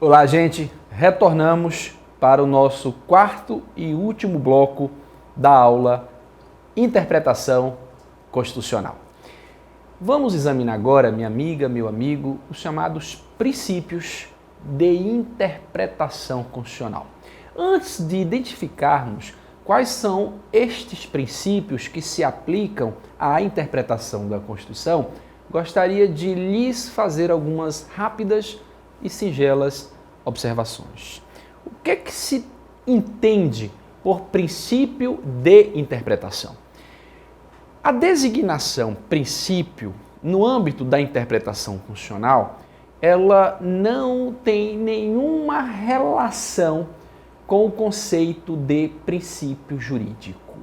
Olá, gente! Retornamos para o nosso quarto e último bloco da aula Interpretação Constitucional. Vamos examinar agora, minha amiga, meu amigo, os chamados princípios de interpretação constitucional. Antes de identificarmos quais são estes princípios que se aplicam à interpretação da Constituição, gostaria de lhes fazer algumas rápidas e singelas observações. O que é que se entende por princípio de interpretação? A designação princípio, no âmbito da interpretação constitucional, ela não tem nenhuma relação com o conceito de princípio jurídico.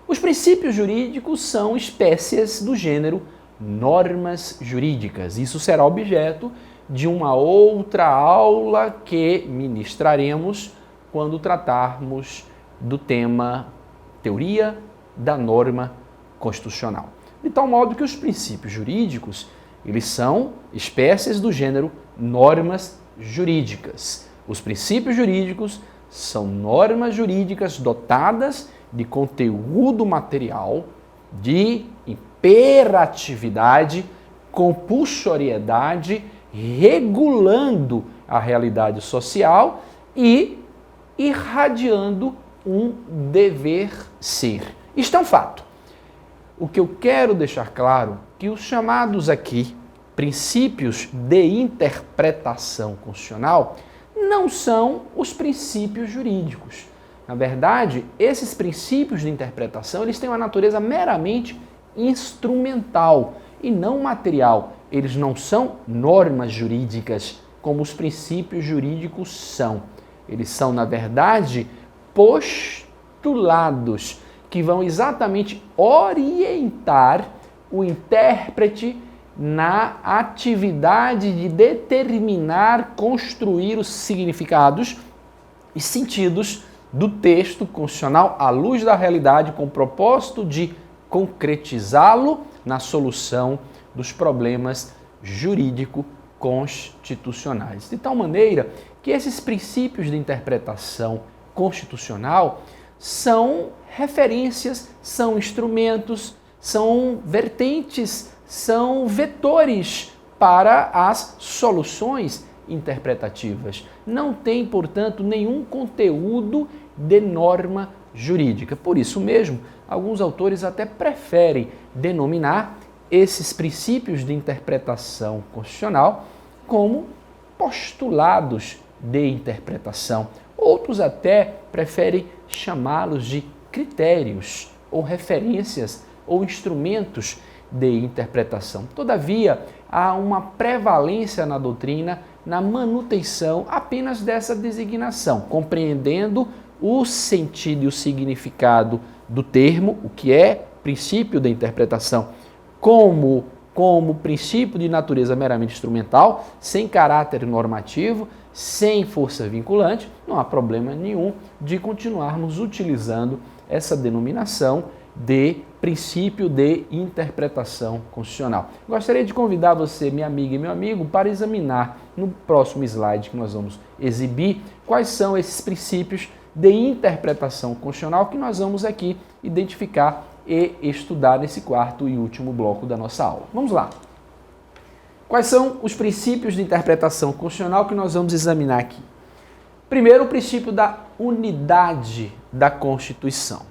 Os princípios jurídicos são espécies do gênero normas jurídicas. Isso será objeto de uma outra aula que ministraremos quando tratarmos do tema teoria da norma constitucional. De tal modo que os princípios jurídicos, eles são espécies do gênero normas jurídicas. Os princípios jurídicos são normas jurídicas dotadas de conteúdo material, de imperatividade, compulsoriedade, regulando a realidade social e irradiando um dever ser. Isto é um fato. O que eu quero deixar claro é que os chamados aqui princípios de interpretação constitucional não são os princípios jurídicos. Na verdade, esses princípios de interpretação, eles têm uma natureza meramente instrumental e não material. Eles não são normas jurídicas como os princípios jurídicos são. Eles são, na verdade, postulados que vão exatamente orientar o intérprete na atividade de determinar, construir os significados e sentidos do texto constitucional à luz da realidade, com o propósito de concretizá-lo na solução dos problemas jurídico-constitucionais. De tal maneira que esses princípios de interpretação constitucional são referências, são instrumentos, são vertentes, são vetores para as soluções interpretativas. Não tem, portanto, nenhum conteúdo de norma jurídica. Por isso mesmo, alguns autores até preferem denominar esses princípios de interpretação constitucional como postulados de interpretação. Outros até preferem chamá-los de critérios ou referências ou instrumentos de interpretação. Todavia, há uma prevalência na doutrina na manutenção apenas dessa designação, compreendendo o sentido e o significado do termo, o que é princípio de interpretação, como princípio de natureza meramente instrumental, sem caráter normativo, sem força vinculante. Não há problema nenhum de continuarmos utilizando essa denominação de princípio de interpretação constitucional. Gostaria de convidar você, minha amiga e meu amigo, para examinar no próximo slide que nós vamos exibir quais são esses princípios de interpretação constitucional que nós vamos aqui identificar e estudar nesse quarto e último bloco da nossa aula. Vamos lá. Quais são os princípios de interpretação constitucional que nós vamos examinar aqui? Primeiro, o princípio da unidade da Constituição.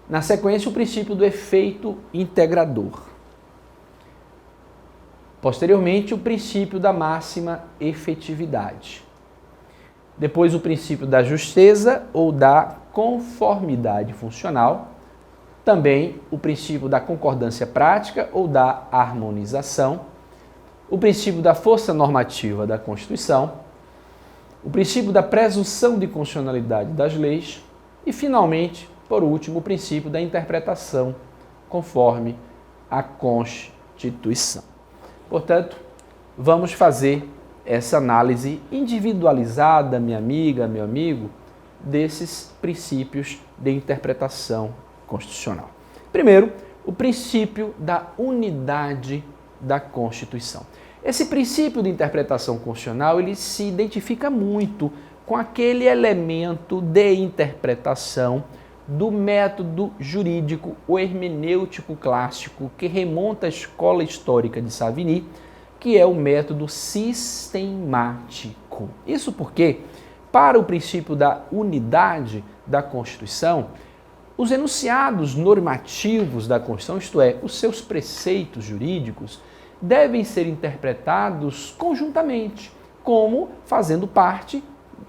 Na sequência, o princípio do efeito integrador. Posteriormente, o princípio da máxima efetividade. Depois, o princípio da justeza ou da conformidade funcional. Também o princípio da concordância prática ou da harmonização. O princípio da força normativa da Constituição. O princípio da presunção de constitucionalidade das leis. E, finalmente, por último, o princípio da interpretação conforme a Constituição. Portanto, vamos fazer essa análise individualizada, minha amiga, meu amigo, desses princípios de interpretação constitucional. Primeiro, o princípio da unidade da Constituição. Esse princípio de interpretação constitucional, ele se identifica muito com aquele elemento de interpretação do método jurídico, o hermenêutico clássico, que remonta à escola histórica de Savigny, que é o método sistemático. Isso porque, para o princípio da unidade da Constituição, os enunciados normativos da Constituição, isto é, os seus preceitos jurídicos, devem ser interpretados conjuntamente, como fazendo parte,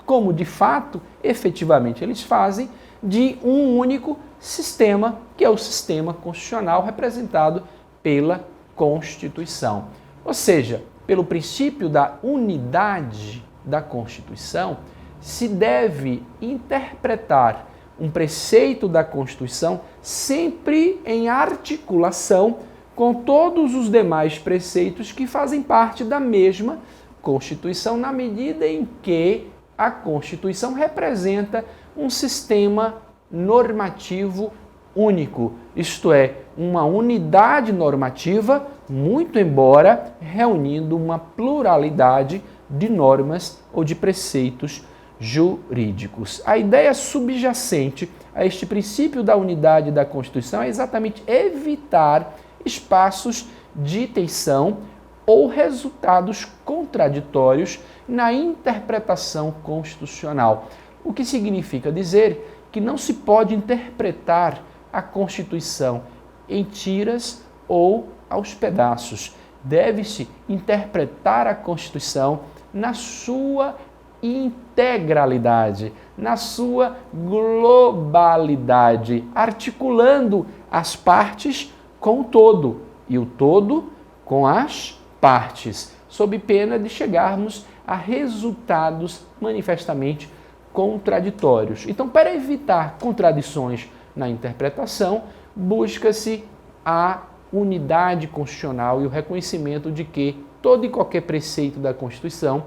como de fato, efetivamente eles fazem, de um único sistema, que é o sistema constitucional representado pela Constituição. Ou seja, pelo princípio da unidade da Constituição, se deve interpretar um preceito da Constituição sempre em articulação com todos os demais preceitos que fazem parte da mesma Constituição, na medida em que a Constituição representa um sistema normativo único, isto é, uma unidade normativa, muito embora reunindo uma pluralidade de normas ou de preceitos jurídicos. A ideia subjacente a este princípio da unidade da Constituição é exatamente evitar espaços de tensão ou resultados contraditórios na interpretação constitucional, o que significa dizer que não se pode interpretar a Constituição em tiras ou aos pedaços. Deve-se interpretar a Constituição na sua integralidade, na sua globalidade, articulando as partes com o todo e o todo com as partes, sob pena de chegarmos a resultados manifestamente contraditórios. Então, para evitar contradições na interpretação, busca-se a unidade constitucional e o reconhecimento de que todo e qualquer preceito da Constituição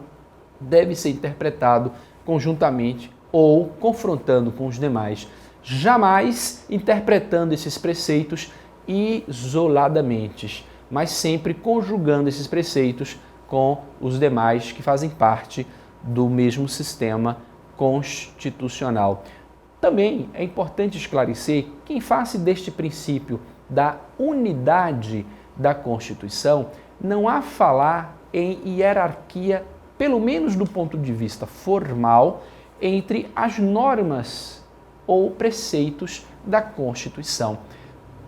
deve ser interpretado conjuntamente ou confrontando com os demais, jamais interpretando esses preceitos isoladamente, mas sempre conjugando esses preceitos com os demais que fazem parte do mesmo sistema constitucional. Também é importante esclarecer que, em face deste princípio da unidade da Constituição, não há falar em hierarquia, pelo menos do ponto de vista formal, entre as normas ou preceitos da Constituição.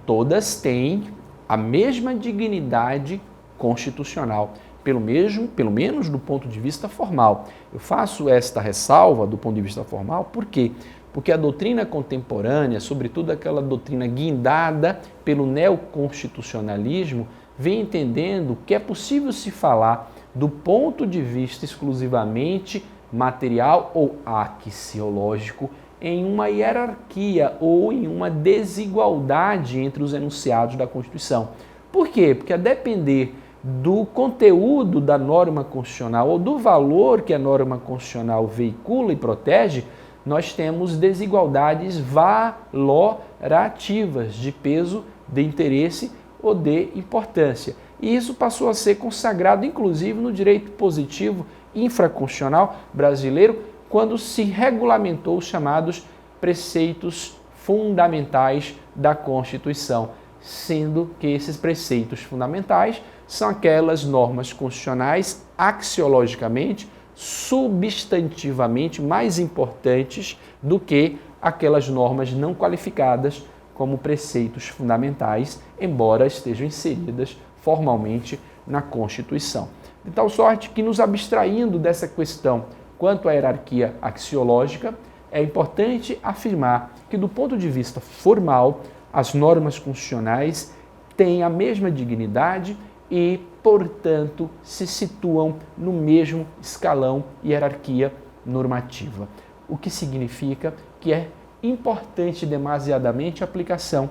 Todas têm a mesma dignidade constitucional, pelo menos do ponto de vista formal. Eu faço esta ressalva do ponto de vista formal, por quê? Porque a doutrina contemporânea, sobretudo aquela doutrina guindada pelo neoconstitucionalismo, vem entendendo que é possível se falar do ponto de vista exclusivamente material ou axiológico em uma hierarquia ou em uma desigualdade entre os enunciados da Constituição. Por quê? Porque a depender do conteúdo da norma constitucional ou do valor que a norma constitucional veicula e protege, nós temos desigualdades valorativas de peso, de interesse ou de importância. E isso passou a ser consagrado, inclusive, no direito positivo infraconstitucional brasileiro, quando se regulamentou os chamados preceitos fundamentais da Constituição, sendo que esses preceitos fundamentais são aquelas normas constitucionais axiologicamente, substantivamente mais importantes do que aquelas normas não qualificadas como preceitos fundamentais, embora estejam inseridas formalmente na Constituição. De tal sorte que, nos abstraindo dessa questão quanto à hierarquia axiológica, é importante afirmar que, do ponto de vista formal, as normas constitucionais têm a mesma dignidade e, portanto, se situam no mesmo escalão e hierarquia normativa. O que significa que é importante demasiadamente a aplicação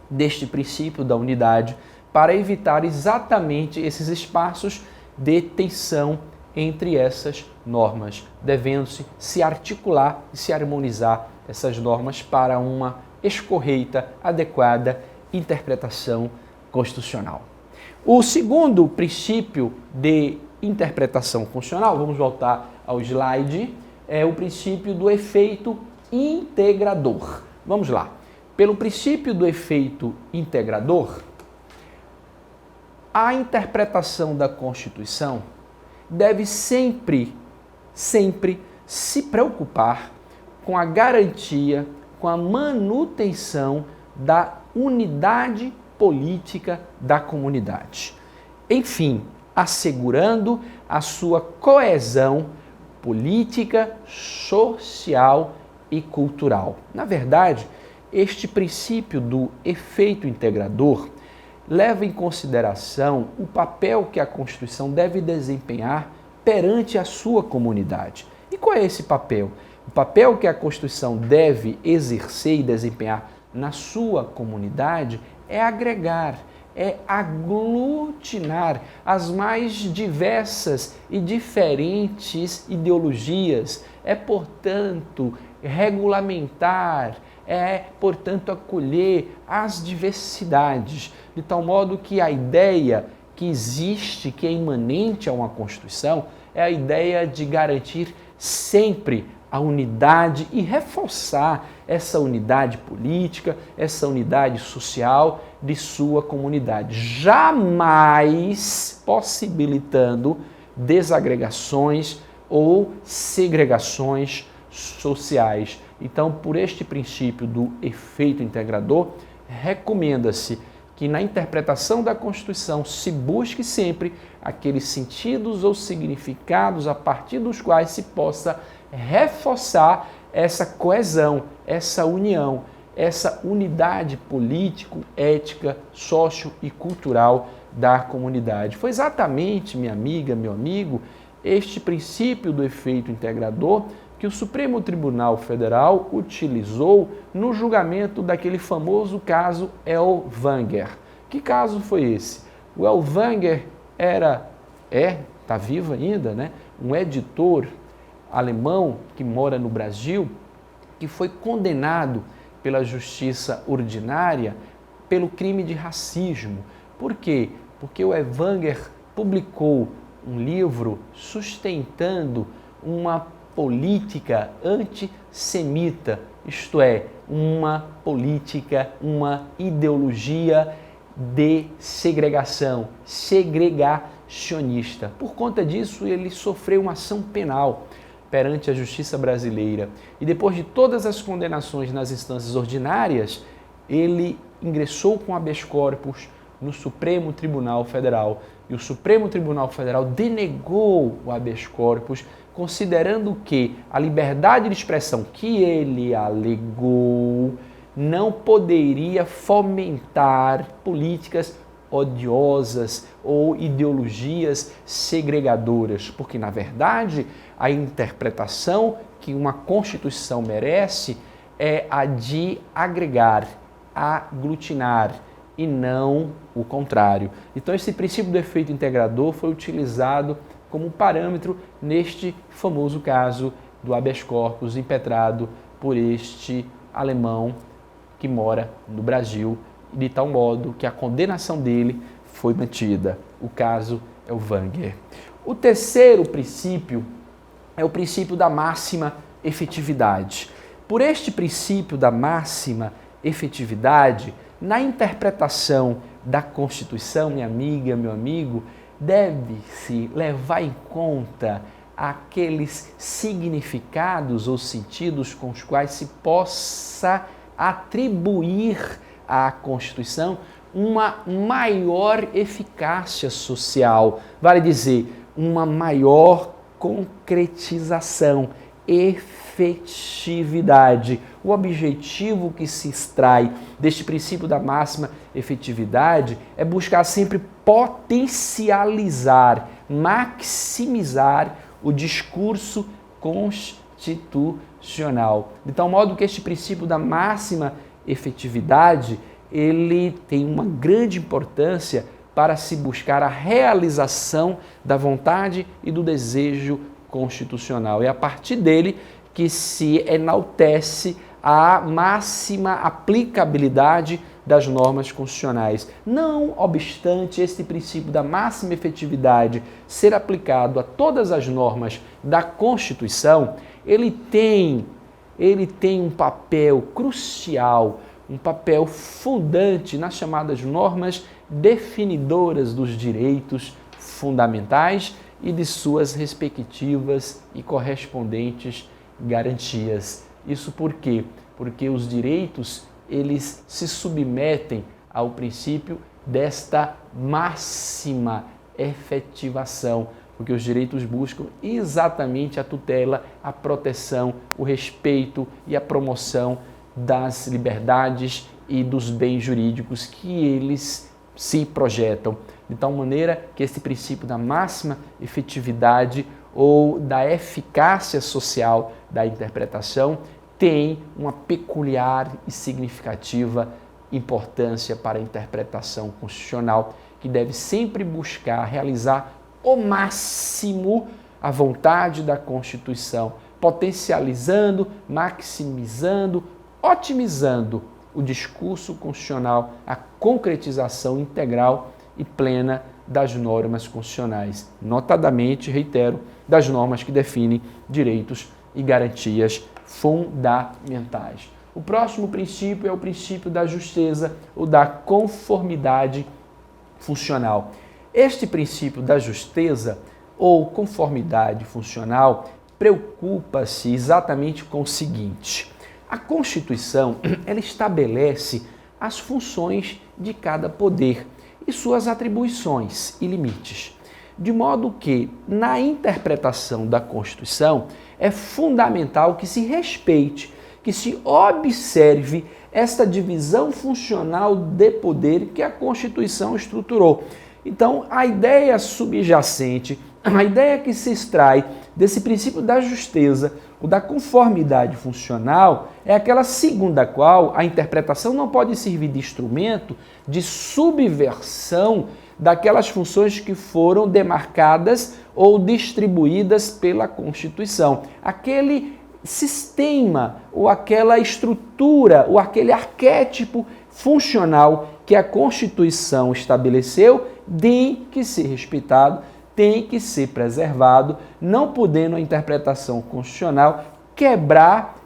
deste princípio da unidade para evitar exatamente esses espaços de tensão entre essas normas, devendo-se se articular e se harmonizar essas normas para uma escorreita, adequada interpretação constitucional. O segundo princípio de interpretação constitucional, vamos voltar ao slide, é o princípio do efeito integrador. Vamos lá. Pelo princípio do efeito integrador, a interpretação da Constituição deve sempre se preocupar com a garantia, com a manutenção da unidade política da comunidade. Enfim, assegurando a sua coesão política, social e cultural. Na verdade, este princípio do efeito integrador leva em consideração o papel que a Constituição deve desempenhar perante a sua comunidade. E qual é esse papel? O papel que a Constituição deve exercer e desempenhar na sua comunidade é agregar, é aglutinar as mais diversas e diferentes ideologias, é, portanto, regulamentar, é, portanto, acolher as diversidades, de tal modo que a ideia que existe, que é imanente a uma Constituição, é a ideia de garantir sempre a unidade e reforçar essa unidade política, essa unidade social de sua comunidade, jamais possibilitando desagregações ou segregações sociais. Então, por este princípio do efeito integrador, recomenda-se que na interpretação da Constituição se busque sempre aqueles sentidos ou significados a partir dos quais se possa reforçar essa coesão, essa união, essa unidade político, ética, sócio e cultural da comunidade. Foi exatamente, minha amiga, meu amigo, este princípio do efeito integrador que o Supremo Tribunal Federal utilizou no julgamento daquele famoso caso Ellwanger. Que caso foi esse? O Ellwanger está vivo ainda, né? Um editor alemão que mora no Brasil, que foi condenado pela justiça ordinária pelo crime de racismo. Por quê? Porque o Ellwanger publicou um livro sustentando uma política antissemita, isto é, uma política, uma ideologia de segregação, segregacionista. Por conta disso, ele sofreu uma ação penal perante a justiça brasileira. E depois de todas as condenações nas instâncias ordinárias, ele ingressou com habeas corpus no Supremo Tribunal Federal. E o Supremo Tribunal Federal denegou o habeas corpus, considerando que a liberdade de expressão que ele alegou não poderia fomentar políticas odiosas ou ideologias segregadoras, porque, na verdade, a interpretação que uma Constituição merece é a de agregar, aglutinar, e não o contrário. Então, esse princípio do efeito integrador foi utilizado como parâmetro neste famoso caso do habeas corpus impetrado por este alemão que mora no Brasil, de tal modo que a condenação dele foi mantida. O caso é o Ellwanger. O terceiro princípio é o princípio da máxima efetividade. Por este princípio da máxima efetividade, na interpretação da Constituição, minha amiga, meu amigo, deve-se levar em conta aqueles significados ou sentidos com os quais se possa atribuir à Constituição uma maior eficácia social, vale dizer, uma maior concretização, efetividade. O objetivo que se extrai deste princípio da máxima efetividade é buscar sempre potencializar, maximizar o discurso constitucional. De tal modo que este princípio da máxima efetividade, ele tem uma grande importância para se buscar a realização da vontade e do desejo constitucional. É a partir dele que se enaltece a máxima aplicabilidade das normas constitucionais. Não obstante este princípio da máxima efetividade ser aplicado a todas as normas da Constituição, ele tem um papel crucial, um papel fundante nas chamadas normas definidoras dos direitos fundamentais e de suas respectivas e correspondentes garantias. Isso por quê? Porque os direitos, eles se submetem ao princípio desta máxima efetivação, porque os direitos buscam exatamente a tutela, a proteção, o respeito e a promoção das liberdades e dos bens jurídicos que eles se projetam, de tal maneira que esse princípio da máxima efetividade ou da eficácia social da interpretação tem uma peculiar e significativa importância para a interpretação constitucional, que deve sempre buscar realizar o máximo a vontade da Constituição, potencializando, maximizando, otimizando o discurso constitucional, a concretização integral e plena das normas constitucionais, notadamente, reitero, das normas que definem direitos e garantias fundamentais. O próximo princípio é o princípio da justeza ou da conformidade funcional. Este princípio da justeza ou conformidade funcional preocupa-se exatamente com o seguinte: a Constituição, ela estabelece as funções de cada poder e suas atribuições e limites, de modo que, na interpretação da Constituição, é fundamental que se respeite, que se observe esta divisão funcional de poder que a Constituição estruturou. Então, a ideia subjacente, a ideia que se extrai desse princípio da justeza ou da conformidade funcional é aquela segundo a qual a interpretação não pode servir de instrumento de subversão daquelas funções que foram demarcadas ou distribuídas pela Constituição. Aquele sistema ou aquela estrutura ou aquele arquétipo funcional que a Constituição estabeleceu tem que ser respeitado, tem que ser preservado, não podendo a interpretação constitucional quebrar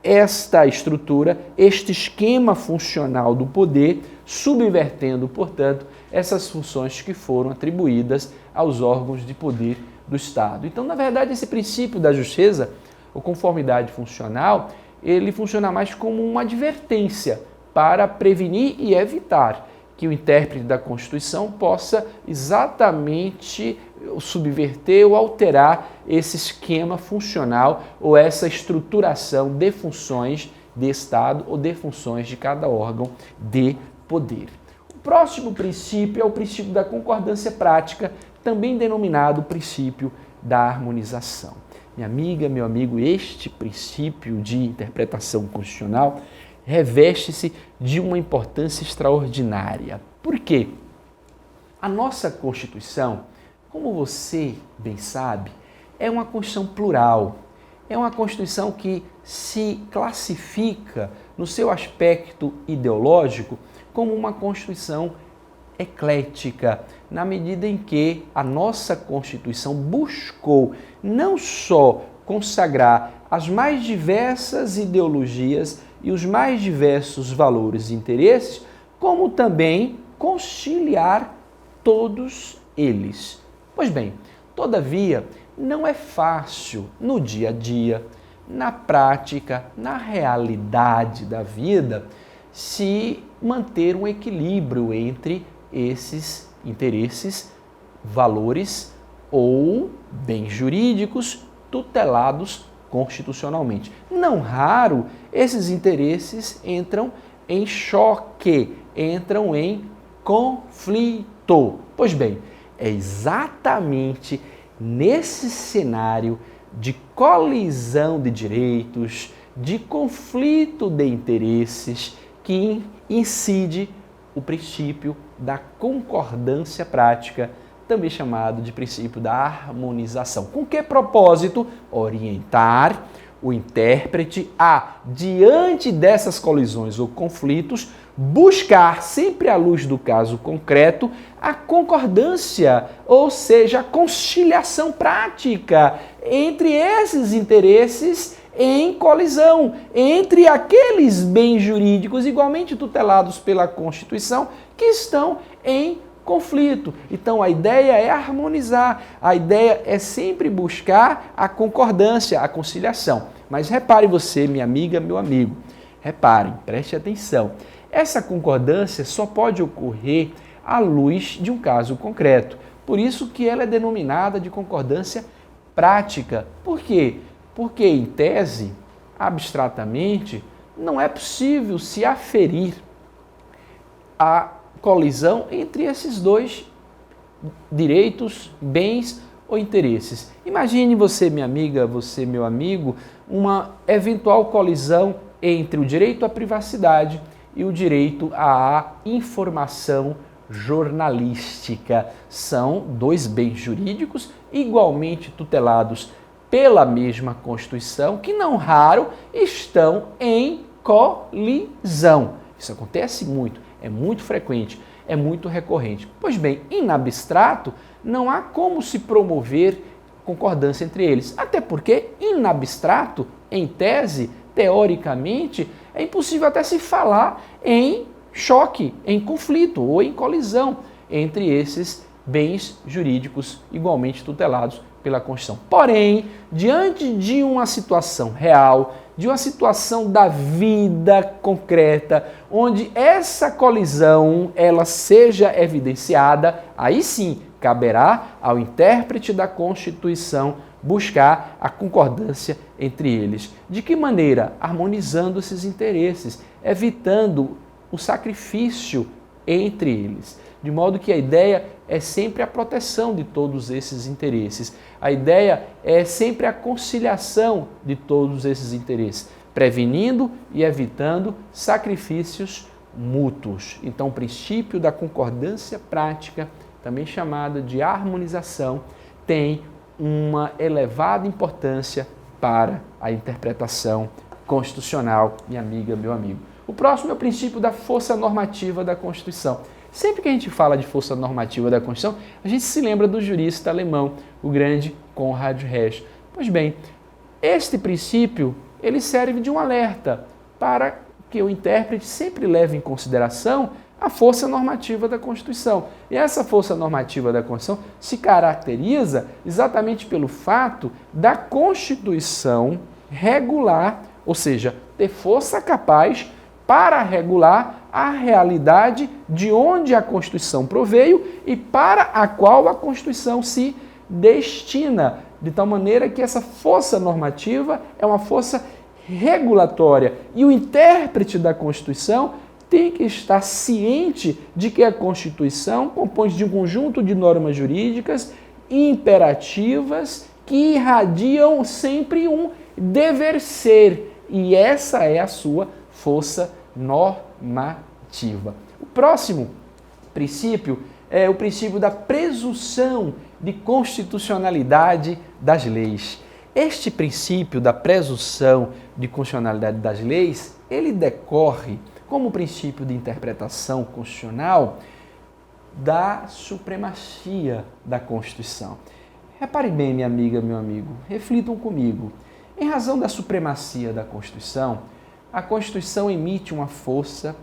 esta estrutura, este esquema funcional do poder, subvertendo, portanto, essas funções que foram atribuídas aos órgãos de poder do Estado. Então, na verdade, esse princípio da justeza ou conformidade funcional, ele funciona mais como uma advertência para prevenir e evitar que o intérprete da Constituição possa exatamente subverter ou alterar esse esquema funcional ou essa estruturação de funções de Estado ou de funções de cada órgão de poder. O próximo princípio é o princípio da concordância prática, também denominado princípio da harmonização. Minha amiga, meu amigo, este princípio de interpretação constitucional reveste-se de uma importância extraordinária. Por quê? A nossa Constituição, como você bem sabe, é uma Constituição plural, é uma Constituição que se classifica no seu aspecto ideológico como uma Constituição eclética, na medida em que a nossa Constituição buscou não só consagrar as mais diversas ideologias e os mais diversos valores e interesses, como também conciliar todos eles. Pois bem, todavia, não é fácil no dia a dia, na prática, na realidade da vida, se manter um equilíbrio entre esses interesses, valores ou bens jurídicos tutelados constitucionalmente. Não raro, esses interesses entram em choque, entram em conflito. Pois bem, é exatamente nesse cenário de colisão de direitos, de conflito de interesses, que incide o princípio da concordância prática, também chamado de princípio da harmonização. Com que propósito? Orientar o intérprete a, diante dessas colisões ou conflitos, buscar, sempre à luz do caso concreto, a concordância, ou seja, a conciliação prática entre esses interesses em colisão, entre aqueles bens jurídicos igualmente tutelados pela Constituição que estão em conflito. Então a ideia é harmonizar, a ideia é sempre buscar a concordância, a conciliação. Mas repare você, minha amiga, meu amigo, reparem, preste atenção, essa concordância só pode ocorrer à luz de um caso concreto. Por isso que ela é denominada de concordância prática. Por quê? Porque, em tese, abstratamente, não é possível se aferir a colisão entre esses dois direitos, bens ou interesses. Imagine você, minha amiga, você, meu amigo, uma eventual colisão entre o direito à privacidade e o direito à informação jornalística. São dois bens jurídicos igualmente tutelados pela mesma Constituição, que não raro estão em colisão. Isso acontece muito, é muito frequente, é muito recorrente. Pois bem, em abstrato, não há como se promover concordância entre eles. Até porque, em abstrato, em tese, teoricamente, é impossível até se falar em choque, em conflito ou em colisão entre esses bens jurídicos igualmente tutelados pela Constituição. Porém, diante de uma situação real, de uma situação da vida concreta, onde essa colisão ela seja evidenciada, aí sim caberá ao intérprete da Constituição buscar a concordância entre eles. De que maneira? Harmonizando esses interesses, evitando o sacrifício entre eles. De modo que a ideia é sempre a proteção de todos esses interesses. A ideia é sempre a conciliação de todos esses interesses, prevenindo e evitando sacrifícios mútuos. Então, o princípio da concordância prática, também chamada de harmonização, tem uma elevada importância para a interpretação constitucional, minha amiga, meu amigo. O próximo é o princípio da força normativa da Constituição. Sempre que a gente fala de força normativa da Constituição, a gente se lembra do jurista alemão, o grande Konrad Resch. Pois bem, este princípio ele serve de um alerta para que o intérprete sempre leve em consideração a força normativa da Constituição. E essa força normativa da Constituição se caracteriza exatamente pelo fato da Constituição regular, ou seja, ter força capaz para regular a realidade de onde a Constituição proveio e para a qual a Constituição se destina, de tal maneira que essa força normativa é uma força regulatória e o intérprete da Constituição tem que estar ciente de que a Constituição compõe de um conjunto de normas jurídicas imperativas que irradiam sempre um dever ser, e essa é a sua força normativa. O próximo princípio é o princípio da presunção de constitucionalidade das leis. Este princípio da presunção de constitucionalidade das leis, ele decorre como princípio de interpretação constitucional da supremacia da Constituição. Repare bem, minha amiga, meu amigo, reflitam comigo. Em razão da supremacia da Constituição, a Constituição emite uma força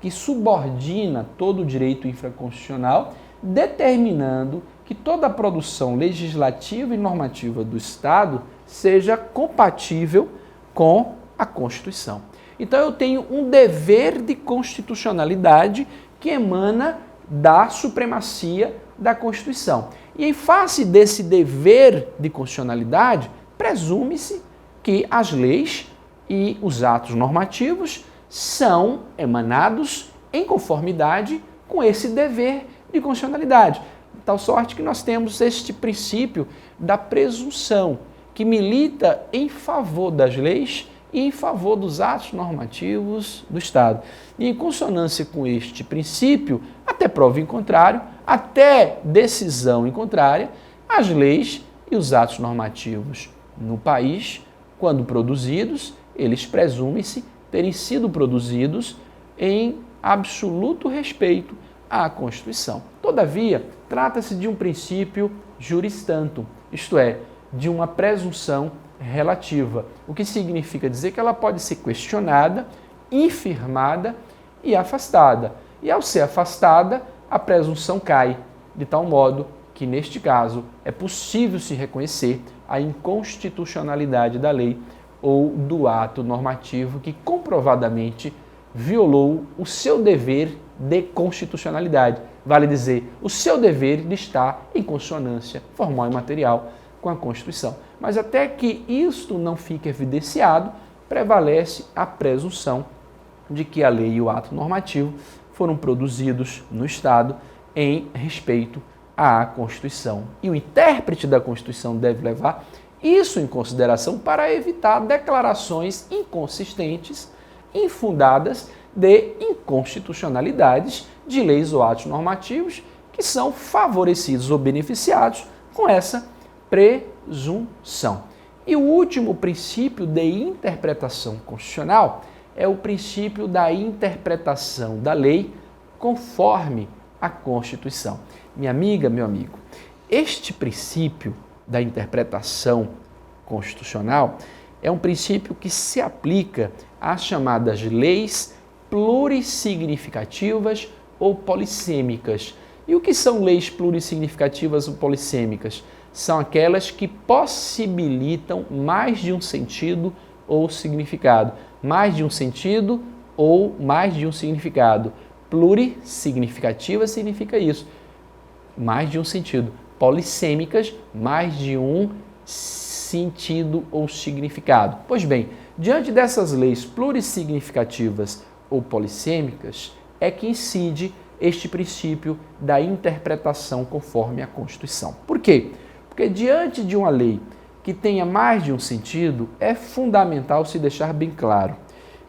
que subordina todo o direito infraconstitucional, determinando que toda a produção legislativa e normativa do Estado seja compatível com a Constituição. Então eu tenho um dever de constitucionalidade que emana da supremacia da Constituição. E em face desse dever de constitucionalidade, presume-se que as leis e os atos normativos são emanados em conformidade com esse dever de constitucionalidade. De tal sorte que nós temos este princípio da presunção, que milita em favor das leis e em favor dos atos normativos do Estado. E em consonância com este princípio, a até prova em contrário, até decisão em contrária, as leis e os atos normativos no país, quando produzidos, eles presumem-se terem sido produzidos em absoluto respeito à Constituição. Todavia, trata-se de um princípio juris tantum, isto é, de uma presunção relativa, o que significa dizer que ela pode ser questionada, infirmada e afastada. E ao ser afastada, a presunção cai, de tal modo que, neste caso, é possível se reconhecer a inconstitucionalidade da lei ou do ato normativo que comprovadamente violou o seu dever de constitucionalidade. Vale dizer, o seu dever de estar em consonância formal e material com a Constituição. Mas até que isto não fique evidenciado, prevalece a presunção de que a lei e o ato normativo foram produzidos no Estado em respeito à Constituição. E o intérprete da Constituição deve levar isso em consideração para evitar declarações inconsistentes, infundadas de inconstitucionalidades de leis ou atos normativos que são favorecidos ou beneficiados com essa presunção. E o último princípio de interpretação constitucional é o princípio da interpretação da lei conforme a Constituição. Minha amiga, meu amigo, este princípio da interpretação constitucional é um princípio que se aplica às chamadas leis plurissignificativas ou polissêmicas. E o que são leis plurissignificativas ou polissêmicas? São aquelas que possibilitam mais de um sentido ou significado. Mais de um sentido ou mais de um significado. Plurissignificativa significa isso. Mais de um sentido. Polissêmicas, mais de um sentido ou significado. Pois bem, diante dessas leis plurissignificativas ou polissêmicas, é que incide este princípio da interpretação conforme a Constituição. Por quê? Porque diante de uma lei que tenha mais de um sentido, é fundamental se deixar bem claro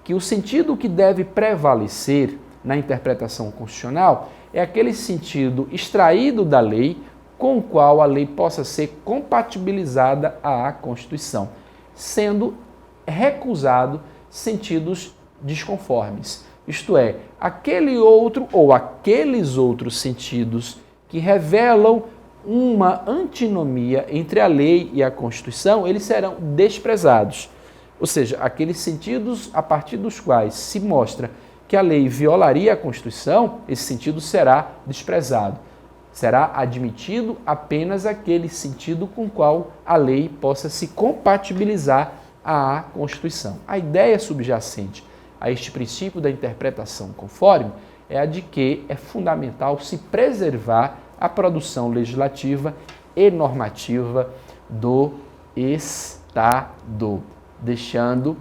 que o sentido que deve prevalecer na interpretação constitucional é aquele sentido extraído da lei com o qual a lei possa ser compatibilizada à Constituição, sendo recusado sentidos desconformes. Isto é, aquele outro ou aqueles outros sentidos que revelam uma antinomia entre a lei e a Constituição, eles serão desprezados. Ou seja, aqueles sentidos a partir dos quais se mostra que a lei violaria a Constituição, esse sentido será desprezado. Será admitido apenas aquele sentido com o qual a lei possa se compatibilizar à Constituição. A ideia subjacente a este princípio da interpretação conforme é a de que é fundamental se preservar a produção legislativa e normativa do Estado, deixando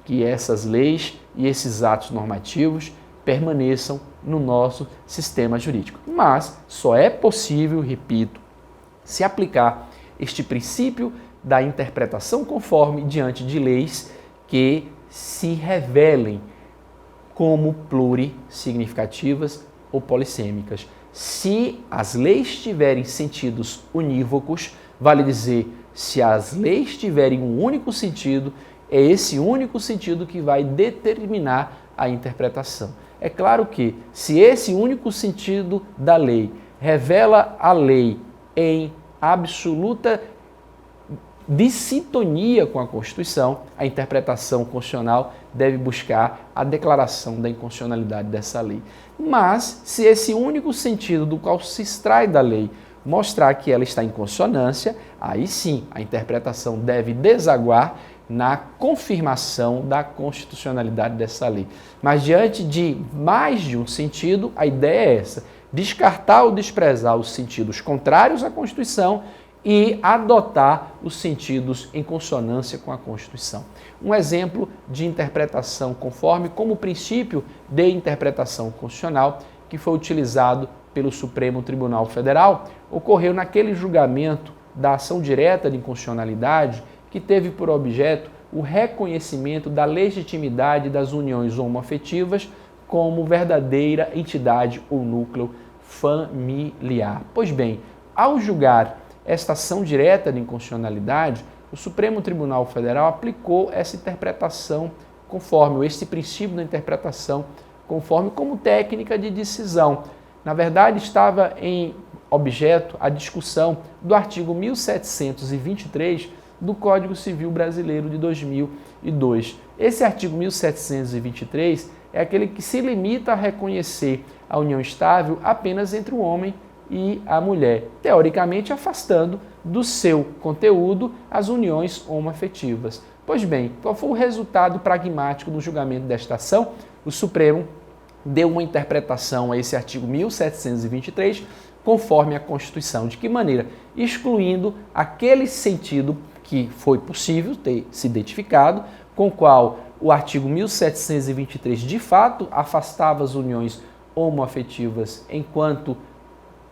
que essas leis e esses atos normativos permaneçam no nosso sistema jurídico. Mas só é possível, repito, se aplicar este princípio da interpretação conforme diante de leis que se revelem como plurissignificativas ou polissêmicas. Se as leis tiverem sentidos unívocos, vale dizer, se as leis tiverem um único sentido, é esse único sentido que vai determinar a interpretação. É claro que, se esse único sentido da lei revela a lei em absoluta dissintonia com a Constituição, a interpretação constitucional deve buscar a declaração da inconstitucionalidade dessa lei. Mas, se esse único sentido do qual se extrai da lei mostrar que ela está em consonância, aí sim a interpretação deve desaguar na confirmação da constitucionalidade dessa lei. Mas diante de mais de um sentido, a ideia é essa: descartar ou desprezar os sentidos contrários à Constituição e adotar os sentidos em consonância com a Constituição. Um exemplo de interpretação conforme como princípio de interpretação constitucional que foi utilizado pelo Supremo Tribunal Federal ocorreu naquele julgamento da ação direta de inconstitucionalidade que teve por objeto o reconhecimento da legitimidade das uniões homoafetivas como verdadeira entidade ou núcleo familiar. Pois bem, ao julgar esta ação direta de inconstitucionalidade, o Supremo Tribunal Federal aplicou essa interpretação conforme, ou esse princípio da interpretação conforme, como técnica de decisão. Na verdade, estava em objeto a discussão do artigo 1723 do Código Civil Brasileiro de 2002. Esse artigo 1723 é aquele que se limita a reconhecer a união estável apenas entre o homem e a mulher, teoricamente afastando do seu conteúdo as uniões homoafetivas. Pois bem, qual foi o resultado pragmático do julgamento desta ação? O Supremo deu uma interpretação a esse artigo 1723 conforme a Constituição. De que maneira? Excluindo aquele sentido que foi possível ter se identificado, com o qual o artigo 1723 de fato afastava as uniões homoafetivas enquanto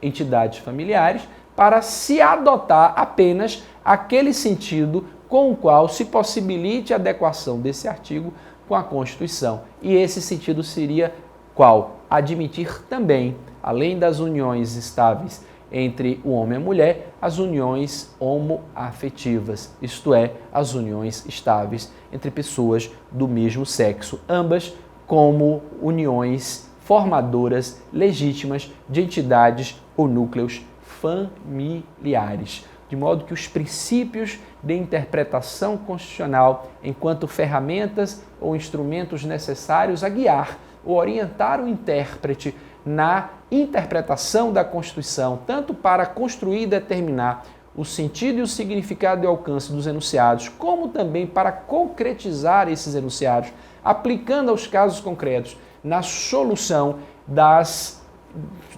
entidades familiares, para se adotar apenas aquele sentido com o qual se possibilite a adequação desse artigo com a Constituição. E esse sentido seria qual? Admitir também, além das uniões estáveis entre o homem e a mulher, as uniões homoafetivas, isto é, as uniões estáveis entre pessoas do mesmo sexo, ambas como uniões formadoras legítimas de entidades ou núcleos familiares. De modo que os princípios de interpretação constitucional, enquanto ferramentas ou instrumentos necessários a guiar ou orientar o intérprete na interpretação da Constituição, tanto para construir e determinar o sentido e o significado e alcance dos enunciados, como também para concretizar esses enunciados, aplicando aos casos concretos na solução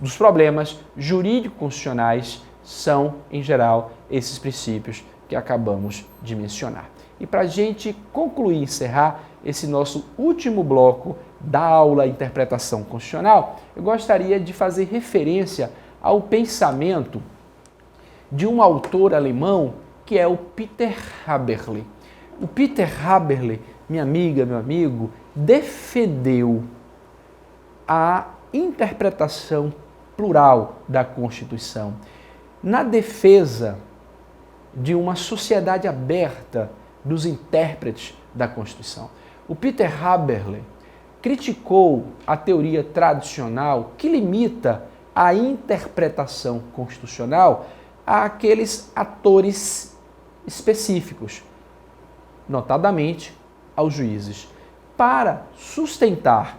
dos problemas jurídico-constitucionais, são, em geral, esses princípios que acabamos de mencionar. E para a gente concluir e encerrar esse nosso último bloco da aula Interpretação Constitucional, eu gostaria de fazer referência ao pensamento de um autor alemão que é o Peter Haberle. O Peter Haberle, minha amiga, meu amigo, defendeu a interpretação plural da Constituição na defesa de uma sociedade aberta dos intérpretes da Constituição. O Peter Haberle criticou a teoria tradicional que limita a interpretação constitucional àqueles atores específicos, notadamente aos juízes, para sustentar,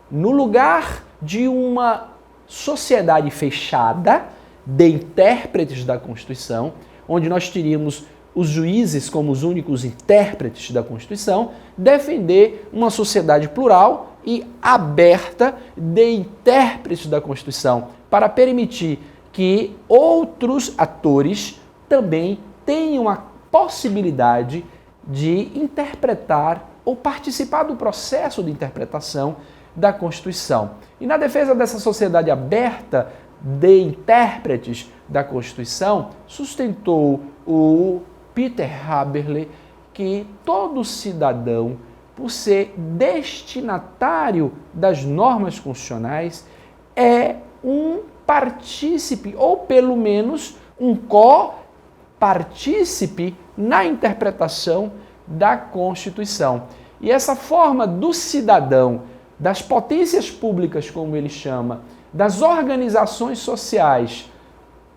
no lugar de uma sociedade fechada de intérpretes da Constituição, onde nós teríamos os juízes como os únicos intérpretes da Constituição, defender uma sociedade plural e aberta de intérpretes da Constituição, para permitir que outros atores também tenham a possibilidade de interpretar ou participar do processo de interpretação da Constituição. E na defesa dessa sociedade aberta de intérpretes da Constituição, sustentou o Peter Haberle que todo cidadão, por ser destinatário das normas constitucionais, é um partícipe, ou pelo menos um co-partícipe na interpretação da Constituição. E essa forma do cidadão, das potências públicas, como ele chama, das organizações sociais,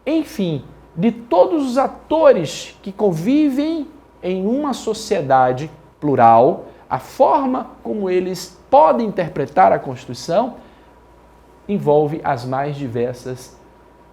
enfim, de todos os atores que convivem em uma sociedade plural, a forma como eles podem interpretar a Constituição envolve as mais diversas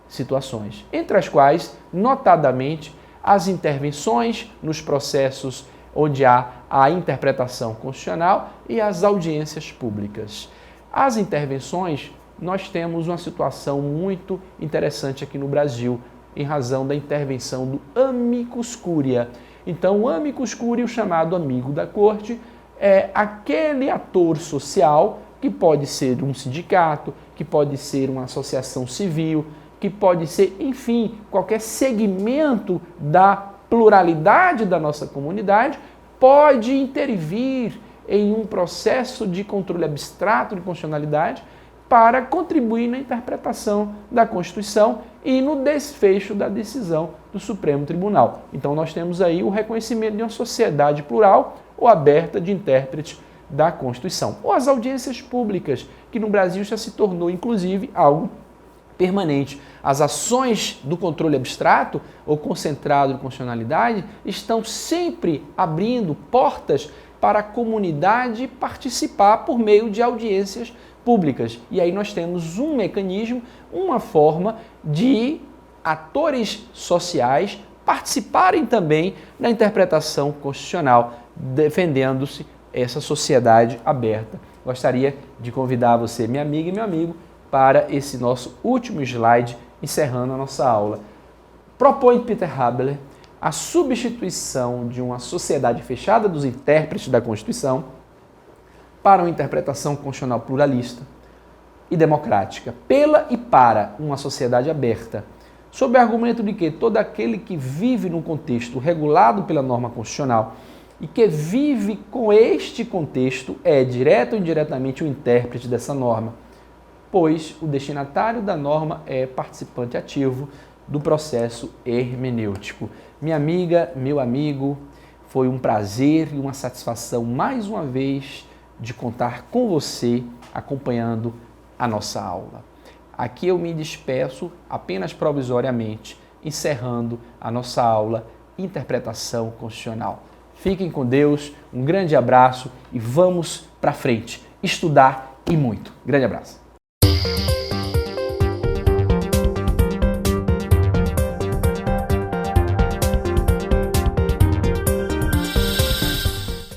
situações, entre as quais, notadamente, as intervenções nos processos onde há a interpretação constitucional e as audiências públicas. As intervenções, nós temos uma situação muito interessante aqui no Brasil, em razão da intervenção do amicus curiae. Então, o amicus curiae, o chamado amigo da corte, é aquele ator social que pode ser um sindicato, que pode ser uma associação civil, que pode ser, enfim, qualquer segmento da pluralidade da nossa comunidade, pode intervir em um processo de controle abstrato de constitucionalidade para contribuir na interpretação da Constituição e no desfecho da decisão do Supremo Tribunal. Então nós temos aí o reconhecimento de uma sociedade plural ou aberta de intérpretes da Constituição. Ou as audiências públicas, que no Brasil já se tornou, inclusive, algo permanente. As ações do controle abstrato ou concentrado de constitucionalidade estão sempre abrindo portas para a comunidade participar por meio de audiências públicas. E aí nós temos um mecanismo, uma forma de atores sociais participarem também da interpretação constitucional, defendendo-se essa sociedade aberta. Gostaria de convidar você, minha amiga e meu amigo, para esse nosso último slide, encerrando a nossa aula. Propõe Peter Habeler a substituição de uma sociedade fechada dos intérpretes da Constituição para uma interpretação constitucional pluralista e democrática, pela e para uma sociedade aberta, sob o argumento de que todo aquele que vive num contexto regulado pela norma constitucional e que vive com este contexto é, direto ou indiretamente, o intérprete dessa norma, pois o destinatário da norma é participante ativo do processo hermenêutico. Minha amiga, meu amigo, foi um prazer e uma satisfação mais uma vez de contar com você acompanhando a nossa aula. Aqui eu me despeço apenas provisoriamente, encerrando a nossa aula Interpretação Constitucional. Fiquem com Deus, um grande abraço e vamos para frente, estudar e muito. Grande abraço.